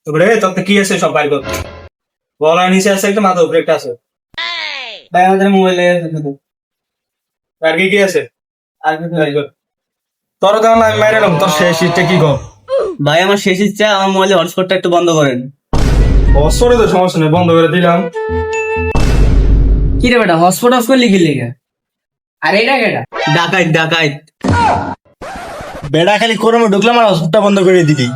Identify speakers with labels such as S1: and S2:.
S1: তোরে তোর তো কি আছে সব বাইর কর। গলা নিচে আছে একটা, মাথা উপরে একটা আছে।
S2: ভাই আমাদের মোবাইলে
S1: আর কি কি আছে?
S2: আর কিছু
S1: বাইর কর। তোর তো আমি মাইরে এলাম, তোর শেষ ইটটা কি কর?
S2: ভাই আমার শেষ ইচ্ছা, আমার মোবাইলে হটস্পটটা একটু বন্ধ করেন।
S1: বছরে তো সমস্যা নেই, বন্ধ করে দিলাম।
S2: কি রে বেটা, হটস্পট অফ করলি কি লেগে? আর এটা কেটা? ডাকাইত ডাকাইত।
S3: বেড়া খালি করে ঢুকলাম আর হসপিটাল বন্ধ করে দিদি।